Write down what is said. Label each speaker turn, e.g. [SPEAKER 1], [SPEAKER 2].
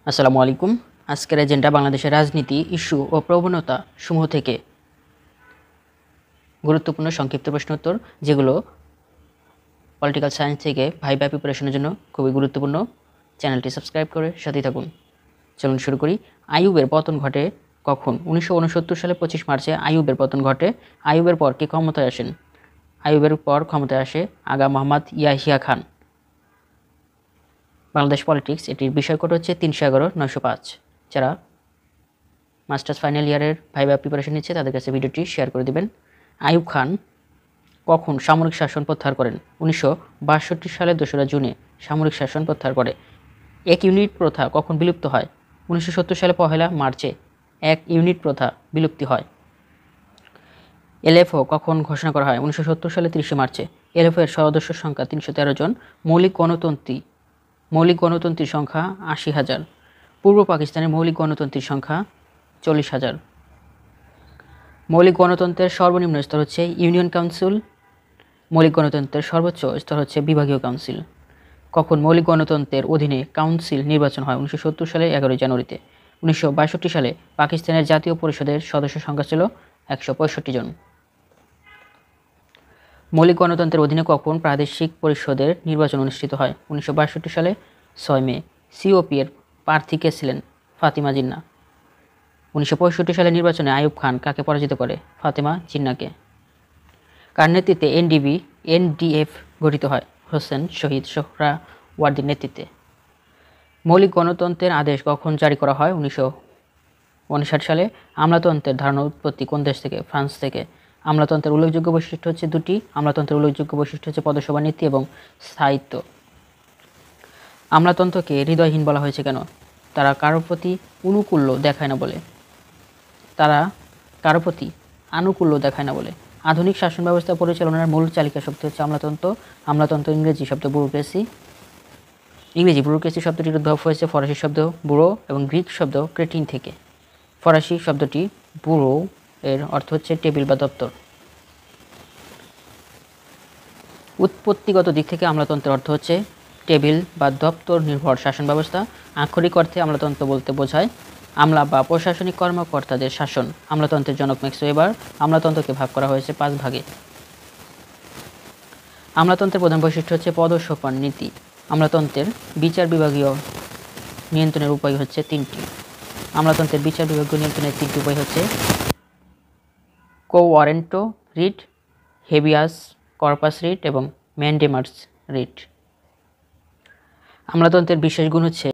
[SPEAKER 1] আসসালামু আলাইকুম। আজকের এজেন্ডা বাংলাদেশের রাজনীতি, ইস্যু ও প্রবণতা সমূহ থেকে গুরুত্বপূর্ণ সংক্ষিপ্ত প্রশ্নোত্তর, যেগুলো পলিটিক্যাল সায়েন্স থেকে ভাইবা প্রিপারেশনের জন্য খুবই গুরুত্বপূর্ণ। চ্যানেলটি সাবস্ক্রাইব করে সাথে থাকুন। চলুন শুরু করি। আইয়ুবের পতন ঘটে কখন? 1969 সালে 25 মার্চে আইয়ুবের পতন ঘটে। আইয়ুবের পর কে ক্ষমতায় আসেন? আইয়ুবের পর ক্ষমতায় আসে আগা মোহাম্মদ ইয়াহিয়া খান। বাংলাদেশ পলিটিক্স, এটির বিষয়কোড হচ্ছে 311-905। যারা মাস্টার্স ফাইনাল ইয়ারের ভাইবা প্রিপারেশন নিচ্ছে তাদের কাছে ভিডিওটি শেয়ার করে দিবেন। আইয়ুব খান কখন সামরিক শাসন প্রত্যাহার করেন? 1962 সালের 2রা জুনে সামরিক শাসন প্রত্যাহার করে। এক ইউনিট প্রথা কখন বিলুপ্ত হয়? 1970 সালে 1 মার্চে এক ইউনিট প্রথা বিলুপ্তি হয়। এলএফও কখন ঘোষণা করা হয়? 1970 সালে 30 মার্চে। এলএফও এর সদস্য সংখ্যা 313 জন। মৌলিক গণতন্ত্রীর সংখ্যা 80,000। পূর্ব পাকিস্তানের মৌলিক গণতন্ত্রীর সংখ্যা 40,000। মৌলিক গণতন্ত্রের সর্বনিম্ন স্তর হচ্ছে ইউনিয়ন কাউন্সিল। মৌলিক গণতন্ত্রের সর্বোচ্চ স্তর হচ্ছে বিভাগীয় কাউন্সিল। কখন মৌলিক গণতন্ত্রের অধীনে কাউন্সিল নির্বাচন হয়? 1970 সালে 11 জানুয়ারিতে। 1962 সালে পাকিস্তানের জাতীয় পরিষদের সদস্য সংখ্যা ছিল 165 জন। মৌলিক গণতন্ত্রের অধীনে কখন প্রাদেশিক পরিষদের নির্বাচন অনুষ্ঠিত হয়? 1962 সালে 6 মে। সিওপি এর প্রার্থী কে ছিলেন? ফাতিমা জিন্নাহ। 1965 সালের নির্বাচনে আইয়ুব খান কাকে পরাজিত করে? ফাতেমা জিন্নাহকে। কার নেতৃত্বে এনডিএফ গঠিত হয়? হোসেন শহীদ সোহরাওয়ার্দীর নেতৃত্বে। মৌলিক গণতন্ত্রের আদেশ কখন জারি করা হয়? 1959 সালে। আমলাতন্ত্রের ধারণা উৎপত্তি কোন দেশ থেকে? ফ্রান্স থেকে। আমলাতন্ত্রের উল্লেখযোগ্য বৈশিষ্ট্য হচ্ছে দুটি। আমলাতন্ত্রের উল্লেখযোগ্য বৈশিষ্ট্য হচ্ছে পদসভা নীতি এবং স্থায়িত্ব। আমলাতন্ত্রকে হৃদয়হীন বলা হয়েছে কেন? তারা কারো প্রতি আনুকূল্য দেখায় না বলে। আধুনিক শাসন ব্যবস্থা পরিচালনার মূল চালিকা শক্তি হচ্ছে আমলাতন্ত্র। আমলাতন্ত্র ইংরেজি শব্দ ব্যুরোক্রেসি শব্দটির উদ্ভব হয়েছে ফরাসি শব্দ ব্যুরো এবং গ্রিক শব্দ ক্রেটিন থেকে। ফরাসি শব্দটি ব্যুরো এর অর্থ হচ্ছে টেবিল বা দপ্তর। উৎপত্তিগত দিক থেকে আমলাতন্ত্রের অর্থ হচ্ছে টেবিল বা দপ্তর নির্ভর শাসন ব্যবস্থা। আক্ষরিক অর্থে আমলাতন্ত্র বলতে বোঝায় আমলা বা প্রশাসনিক কর্মকর্তাদের শাসন। আমলাতন্ত্রের জনক ম্যাক্স ওয়েবার। আমলাতন্ত্রকে ভাগ করা হয়েছে 5 ভাগে। আমলাতন্ত্রের প্রধান বৈশিষ্ট্য হচ্ছে পদসোপান নীতি। আমলাতন্ত্রের বিচার বিভাগীয় নিয়ন্ত্রণের উপায় হচ্ছে 3টি। আমলাতন্ত্রের বিচার বিভাগীয় নিয়ন্ত্রণের 3টি উপায় হচ্ছে কোয়ারেন্টো রিট, হেবিয়াস কর্পাস রিট এবং ম্যান্ডেমার্স রিট। আমলাতন্ত্রের বিশেষ গুণ হচ্ছে